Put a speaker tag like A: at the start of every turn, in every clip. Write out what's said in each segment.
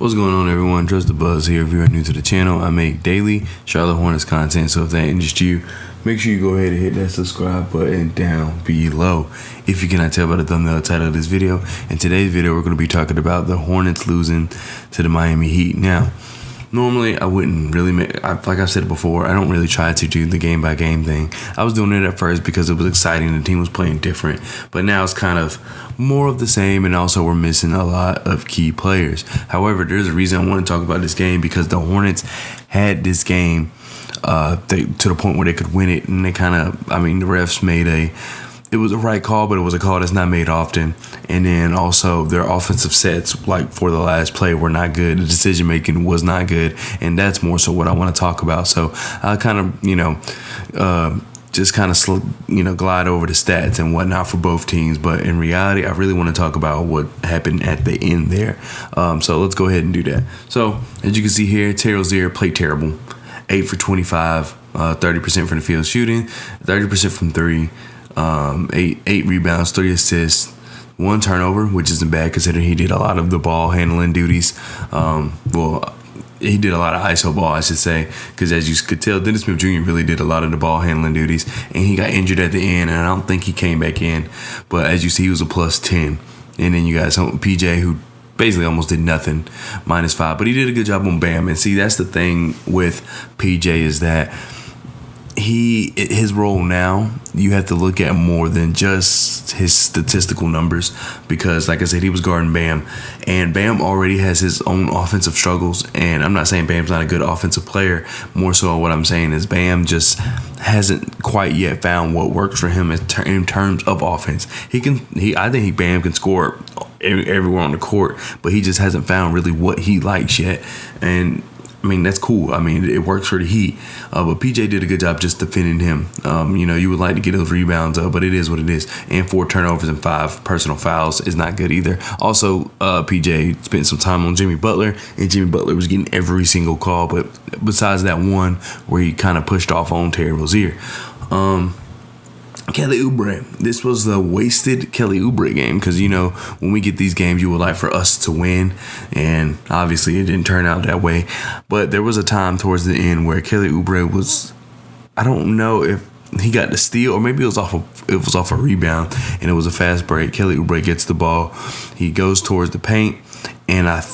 A: What's going on, everyone? Trust the Buzz here. If you're new to the channel, I make daily Charlotte Hornets content, so if that interests you, make sure you go ahead and hit that subscribe button down below. If you cannot tell by the thumbnail title of this video, in today's video, we're going to be talking about the Hornets losing to the Miami Heat. Now, normally, I wouldn't really like I've said before, I don't really try to do the game-by-game thing. I was doing it at first because it was exciting. The team was playing different. But now it's kind of more of the same, and also we're missing a lot of key players. However, there's a reason I want to talk about this game, because the Hornets had this game to the point where they could win it. And they kind of, the refs made it was a right call, but it was a call that's not made often. And then also their offensive sets, like for the last play, were not good. The decision making was not good, and that's more so what I want to talk about. So I kind of, just kind of glide over the stats and whatnot for both teams. But in reality, I really want to talk about what happened at the end there. So let's go ahead and do that. So as you can see here, Terry Rozier played terrible. 8 for 25, 30% from the field shooting, 30% from three. 8 rebounds, 3 assists, 1 turnover, which isn't bad considering he did a lot of the ball handling duties. He did a lot of ISO ball, I should say, because as you could tell, Dennis Smith Jr. really did a lot of the ball handling duties, and he got injured at the end, and I don't think he came back in. But as you see, he was a plus 10. And then you got PJ, who basically almost did nothing, -5, but he did a good job on Bam. And see, that's the thing with PJ, is that his role now, you have to look at more than just his statistical numbers, because like I said, he was guarding Bam, and Bam already has his own offensive struggles. And I'm not saying Bam's not a good offensive player. More so what I'm saying is Bam just hasn't quite yet found what works for him in terms of offense. I think Bam can score everywhere on the court, but he just hasn't found really what he likes yet. And that's cool. It works for the Heat. But PJ did a good job just defending him. You would like to get those rebounds up, but it is what it is. And 4 turnovers and 5 personal fouls is not good either. Also, PJ spent some time on Jimmy Butler, and Jimmy Butler was getting every single call. But besides that one where he kind of pushed off on Terry Rozier. Kelly Oubre. This was the wasted Kelly Oubre game, because, when we get these games, you would like for us to win, and obviously it didn't turn out that way. But there was a time towards the end where Kelly Oubre was, I don't know if he got the steal, or maybe it was off a rebound, and it was a fast break. Kelly Oubre gets the ball. He goes towards the paint, and I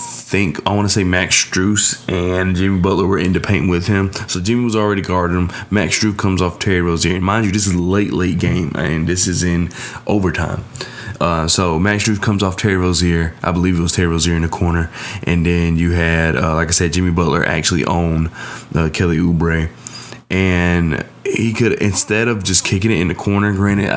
A: want to say Max Strus and Jimmy Butler were in the paint with him. So Jimmy was already guarding him. Max Strus comes off Terry Rozier. And mind you, this is a late game, and this is in overtime. So Max Strus comes off Terry Rozier. I believe it was Terry Rozier in the corner. And then you had, like I said, Jimmy Butler actually owned Kelly Oubre. And he could, instead of just kicking it in the corner, granted,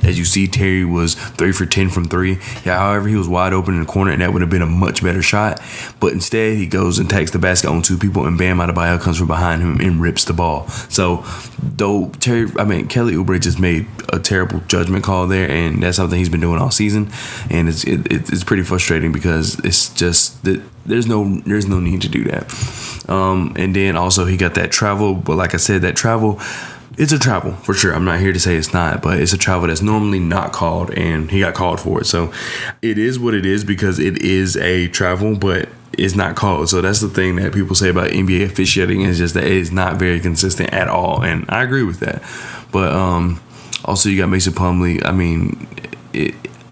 A: as you see, Terry was 3 for 10 from 3. Yeah, however, he was wide open in the corner, and that would have been a much better shot. But instead, he goes and takes the basket on 2 people, and Bam Adebayo comes from behind him and rips the ball. So, Kelly Oubre just made a terrible judgment call there, and that's something he's been doing all season. And it's pretty frustrating, because it's just that there's no need to do that. And then also he got that travel, but like I said, that travel, it's a travel for sure. I'm not here to say it's not, but it's a travel that's normally not called, and he got called for it. So it is what it is, because it is a travel, but it's not called. So that's the thing that people say about NBA officiating, is just that it is not very consistent at all, and I agree with that. But also you got Mason Plumlee.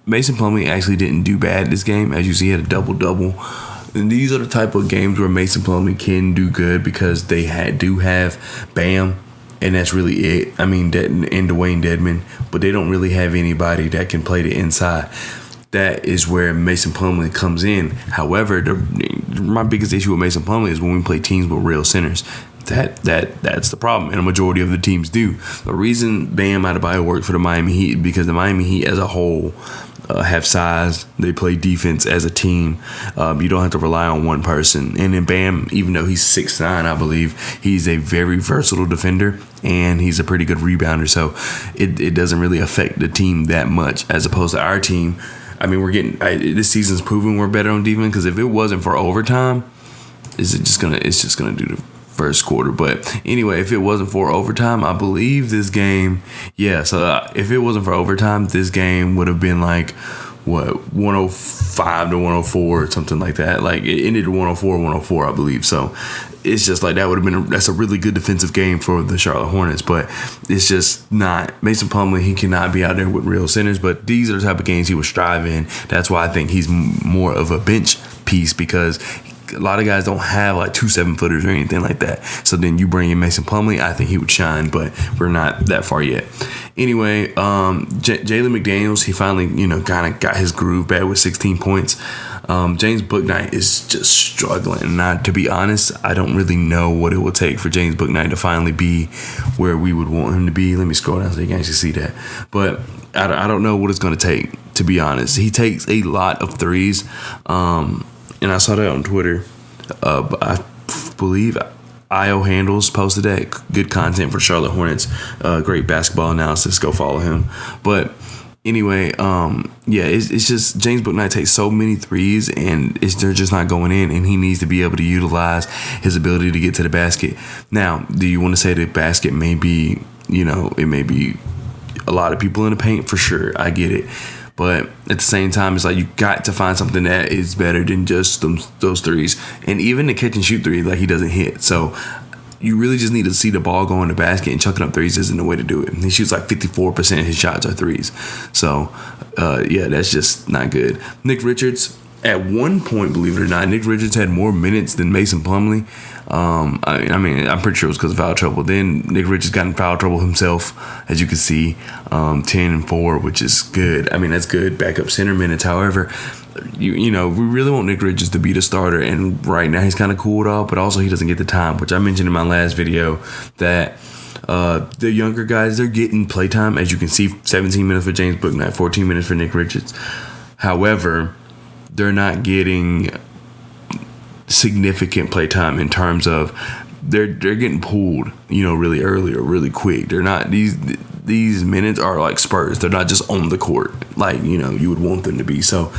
A: Mason Plumlee actually didn't do bad this game. As you see, he had a double-double. And these are the type of games where Mason Plumlee can do good, because they do have Bam, and that's really it. And Dwayne Dedmon, but they don't really have anybody that can play the inside. That is where Mason Plumlee comes in. However, my biggest issue with Mason Plumlee is when we play teams with real centers. That's the problem, and a majority of the teams do. The reason Bam Adebayo worked for the Miami Heat, because the Miami Heat as a whole have size. They play defense as a team. You don't have to rely on one person. And then Bam, even though he's 6'9", I believe, he's a very versatile defender, and he's a pretty good rebounder. So it doesn't really affect the team that much, as opposed to our team. This season's proving we're better on defense, because if it wasn't for overtime, it's just gonna do the first quarter. But anyway, if it wasn't for overtime, I believe this game, if it wasn't for overtime, this game would have been like 105 to 104 or something like that. Like it ended 104, I believe. So it's just like that would have been that's a really good defensive game for the Charlotte Hornets, but it's just not. Mason Plumlee, he cannot be out there with real centers, but these are the type of games he would strive in. That's why I think he's more of a bench piece, because a lot of guys don't have like 2 7-footers or anything like that. So then you bring in Mason Plumlee, I think he would shine, but we're not that far yet. Anyway, Jalen McDaniels, he finally, kind of got his groove back with 16 points. James Bouknight is just struggling. And to be honest, I don't really know what it will take for James Bouknight to finally be where we would want him to be. Let me scroll down so you can actually see that. But I don't know what it's going to take, to be honest. He takes a lot of threes. And I saw that on Twitter. I believe IO Handles posted that. Good content for Charlotte Hornets. Great basketball analysis. Go follow him. But anyway, it's just James Bouknight takes so many threes and they're just not going in, and he needs to be able to utilize his ability to get to the basket. Now, do you want to say the basket may be, it may be a lot of people in the paint? For sure, I get it. But at the same time, it's like you got to find something that is better than just those threes. And even the catch and shoot three, like, he doesn't hit. So you really just need to see the ball go in the basket, and chucking up threes isn't the way to do it. He shoots like 54% of his shots are threes. So, that's just not good. Nick Richards, at one point, believe it or not, Nick Richards had more minutes than Mason Plumlee. I'm pretty sure it was because of foul trouble. Then Nick Richards got in foul trouble himself, as you can see, 10 and 4, which is good. I mean, that's good backup center minutes. However, we really want Nick Richards to be the starter, and right now he's kind of cooled off, but also he doesn't get the time, which I mentioned in my last video that the younger guys, they're getting playtime. As you can see, 17 minutes for James Bouknight, 14 minutes for Nick Richards. However, they're not getting significant playtime in terms of they're getting pulled, really early or really quick. They're not these minutes are like spurts. They're not just on the court like you would want them to be. So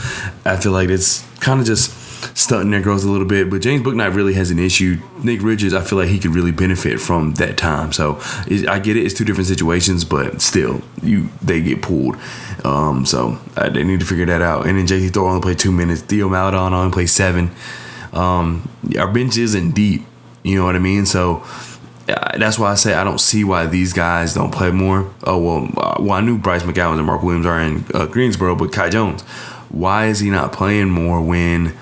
A: I feel like it's kind of just stunting their growth a little bit. But James Bouknight really has an issue. Nick Richards, I feel like he could really benefit from that time. So I get it. It's two different situations, but still, they get pulled. So they need to figure that out. And then JT Thor only played 2 minutes. Theo Maledon only played 7. Our bench isn't deep. You know what I mean? So that's why I say I don't see why these guys don't play more. I knew Bryce McGowan and Mark Williams are in Greensboro, but Kai Jones, why is he not playing more when,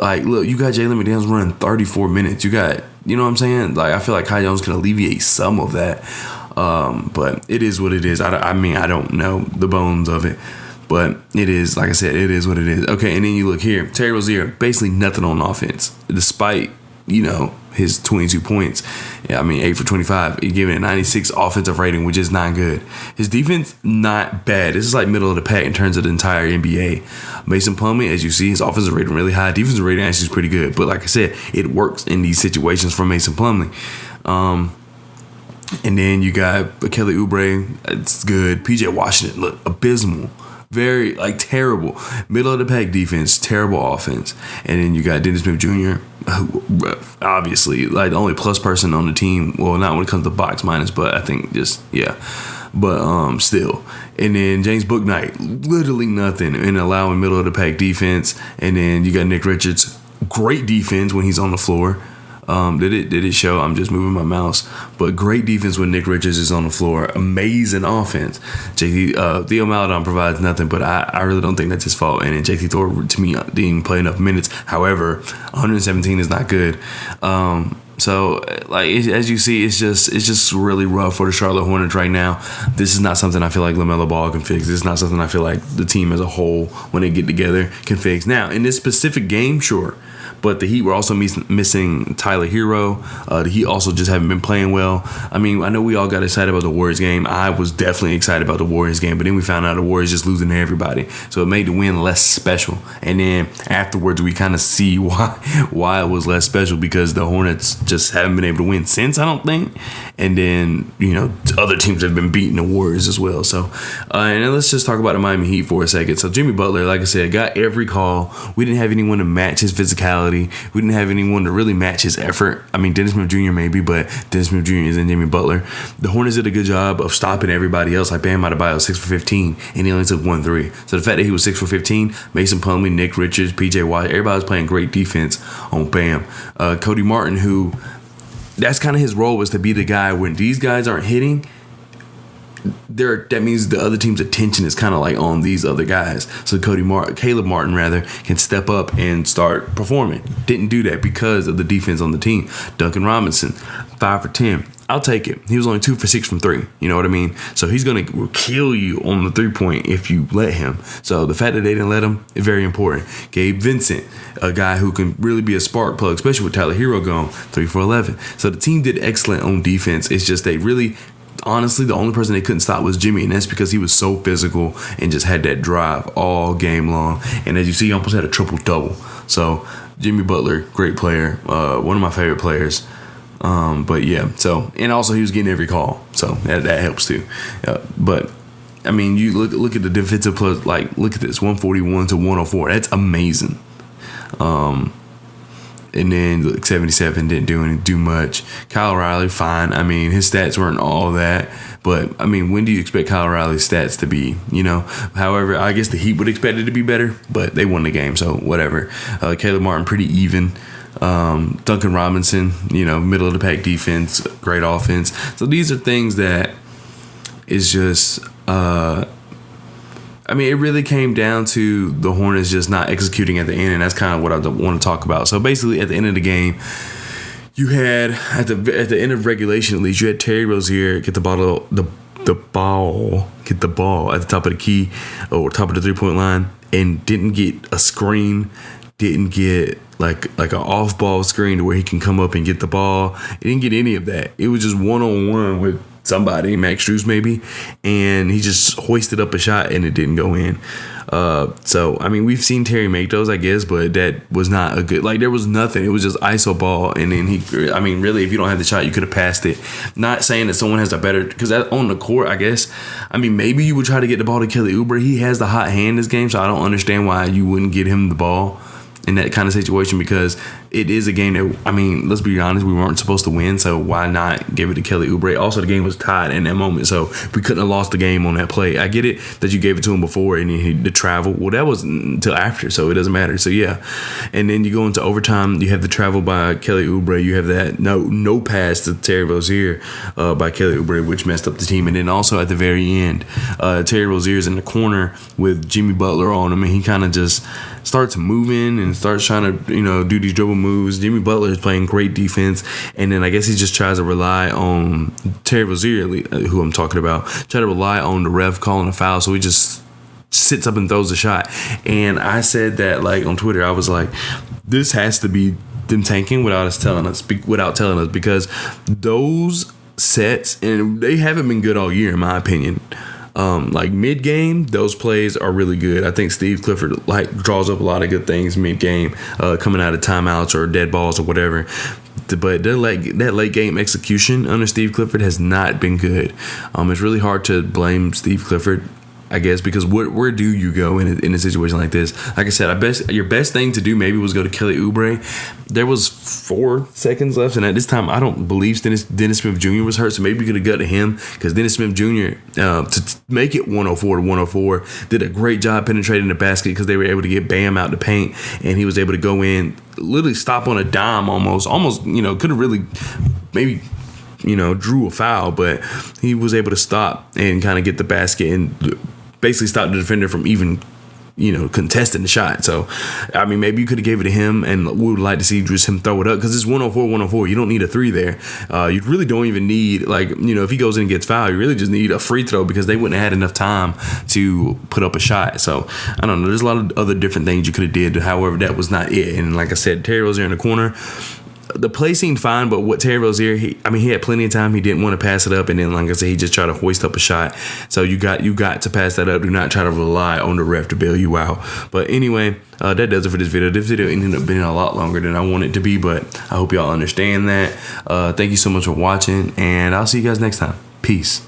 A: look, you got Jalen McDaniels running 34 minutes. You got, you know what I'm saying? I feel like Kai Jones can alleviate some of that. But it is what it is. I don't know the bones of it. But it is, like I said, it is what it is. Okay, and then you look here. Terry Rozier, basically nothing on offense, despite, his 22 points. 8 for 25. He's giving it 96 offensive rating, which is not good. His defense, not bad. This is like middle of the pack in terms of the entire NBA. Mason Plumlee, as you see, his offensive rating really high. Defensive rating actually is pretty good. But like I said, it works in these situations for Mason Plumlee. And then you got Kelly Oubre. It's good. PJ Washington, look, abysmal. Very, terrible. Middle of the pack defense, terrible offense. And then you got Dennis Smith Jr., who, obviously, the only plus person on the team. Well, not when it comes to box minus, but I think But still. And then James Bouknight, literally nothing, and allowing middle of the pack defense. And then you got Nick Richards, great defense when he's on the floor. Did it show? I'm just moving my mouse. But great defense when Nick Richards is on the floor. Amazing offense. Theo Maledon provides nothing, but I really don't think that's his fault. And then JT Thor, to me, didn't even play enough minutes. However, 117 is not good. So, as you see, it's just really rough for the Charlotte Hornets right now. This is not something I feel like LaMelo Ball can fix. This is not something I feel like the team as a whole, when they get together, can fix. Now, in this specific game, sure. But the Heat were also missing Tyler Hero. The Heat also just haven't been playing well. I know we all got excited about the Warriors game. I was definitely excited about the Warriors game, but then we found out the Warriors just losing to everybody. So it made the win less special. And then afterwards, we kind of see why it was less special, because the Hornets just haven't been able to win since, I don't think. And then, other teams have been beating the Warriors as well. So, and then let's just talk about the Miami Heat for a second. So Jimmy Butler, like I said, got every call. We didn't have anyone to match his physicality physicality. We didn't have anyone to really match his effort. I mean, Dennis Smith Jr. maybe, but Dennis Smith Jr. isn't Jimmy Butler. The Hornets did a good job of stopping everybody else. Like Bam Adebayo, 6 for 15, and he only took 1 3. So the fact that he was 6 for 15, Mason Plumlee, Nick Richards, PJ Watt, everybody was playing great defense on Bam. Cody Martin, who that's kind of his role, was to be the guy when these guys aren't hitting. That means the other team's attention is kind of like on these other guys. So Caleb Martin can step up and start performing. Didn't do that because of the defense on the team. Duncan Robinson, 5 for 10. I'll take it. He was only 2 for 6 from 3. You know what I mean? So he's going to kill you on the 3-point if you let him. So the fact that they didn't let him is very important. Gabe Vincent, a guy who can really be a spark plug, especially with Tyler Hero gone, 3 for 11. So the team did excellent on defense. It's just they really, honestly, the only person they couldn't stop was Jimmy, and that's because he was so physical and just had that drive all game long. And as you see, he almost had a triple-double. So Jimmy Butler, great player, one of my favorite players. But yeah, so, and also he was getting every call, so that helps too. But I mean, you look at the defensive plus, like look at this, 141 to 104. That's amazing. And then 77 didn't do much. Kyle O'Reilly, fine. I mean, his stats weren't all that, but I mean, when do you expect Kyle O'Reilly's stats to be? You know, however, I guess the Heat would expect it to be better, but they won the game, so whatever. Caleb Martin, pretty even. Duncan Robinson, you know, middle of the pack defense, great offense. So these are things that is just, I mean, it really came down to the Hornets just not executing at the end, and that's kind of what I want to talk about. So basically, at the end of the game, you had at the end of regulation, at least, you had Terry Rozier get the ball at the top of the key or top of the 3-point line, and didn't get a screen, didn't get like an off-ball screen to where he can come up and get the ball. He didn't get any of that. It was just one-on-one with somebody, Max Strus maybe, and he just hoisted up a shot and it didn't go in. So, I mean, we've seen Terry make those, I guess, but that was not a good, like, there was nothing. It was just ISO ball, and then I mean, really, if you don't have the shot, you could have passed it. Not saying that someone has a better, because on the court, I guess, I mean, maybe you would try to get the ball to Kelly Oubre. He has the hot hand this game, so I don't understand why you wouldn't get him the ball in that kind of situation, because it is a game that, I mean, let's be honest, we weren't supposed to win, so why not give it to Kelly Oubre? Also, the game was tied in that moment, so we couldn't have lost the game on that play. I get it that you gave it to him before and the travel. Well, that was until after, so it doesn't matter. So, yeah. And then you go into overtime, you have the travel by Kelly Oubre. You have that no pass to Terry Rozier by Kelly Oubre, which messed up the team. And then also at the very end, Terry Rozier's in the corner with Jimmy Butler on him, and he kind of just starts moving and starts trying to, you know, do these dribble moves. Jimmy Butler is playing great defense, and then I guess he just tries to rely on Terry Rozier, who I'm talking about, try to rely on the ref calling a foul, so he just sits up and throws a shot. And I said that, like, on Twitter, I was like, this has to be them tanking without telling us, because those sets, and they haven't been good all year in my opinion. Like mid-game, those plays are really good. I think Steve Clifford draws up a lot of good things mid-game, coming out of timeouts or dead balls or whatever. But that late game execution under Steve Clifford has not been good. It's really hard to blame Steve Clifford, I guess, because where do you go in a situation like this? Like I said, your best thing to do maybe was go to Kelly Oubre. There was 4 seconds left, and at this time, I don't believe Dennis Smith Jr. was hurt, so maybe you could have got to him, because Dennis Smith Jr., to make it 104 to 104, did a great job penetrating the basket, because they were able to get Bam out the paint, and he was able to go in, literally stop on a dime almost, you know, could have really maybe, you know, drew a foul, but he was able to stop and kind of get the basket and basically stop the defender from even, you know, contesting the shot. So, I mean, maybe you could have gave it to him, and we would like to see just him throw it up, because it's 104. You don't need a 3 there. You really don't even need, like, you know, if he goes in and gets fouled, you really just need a free throw, because they wouldn't have had enough time to put up a shot. So, I don't know. There's a lot of other different things you could have did. However, that was not it. And like I said, Terry Rozier in the corner, the play seemed fine, but what Terry Rozier, he had plenty of time. He didn't want to pass it up, and then, like I said, he just tried to hoist up a shot. So you got to pass that up. Do not try to rely on the ref to bail you out. But anyway, that does it for this video. This video ended up being a lot longer than I wanted it to be, but I hope y'all understand that. Thank you so much for watching, and I'll see you guys next time. Peace.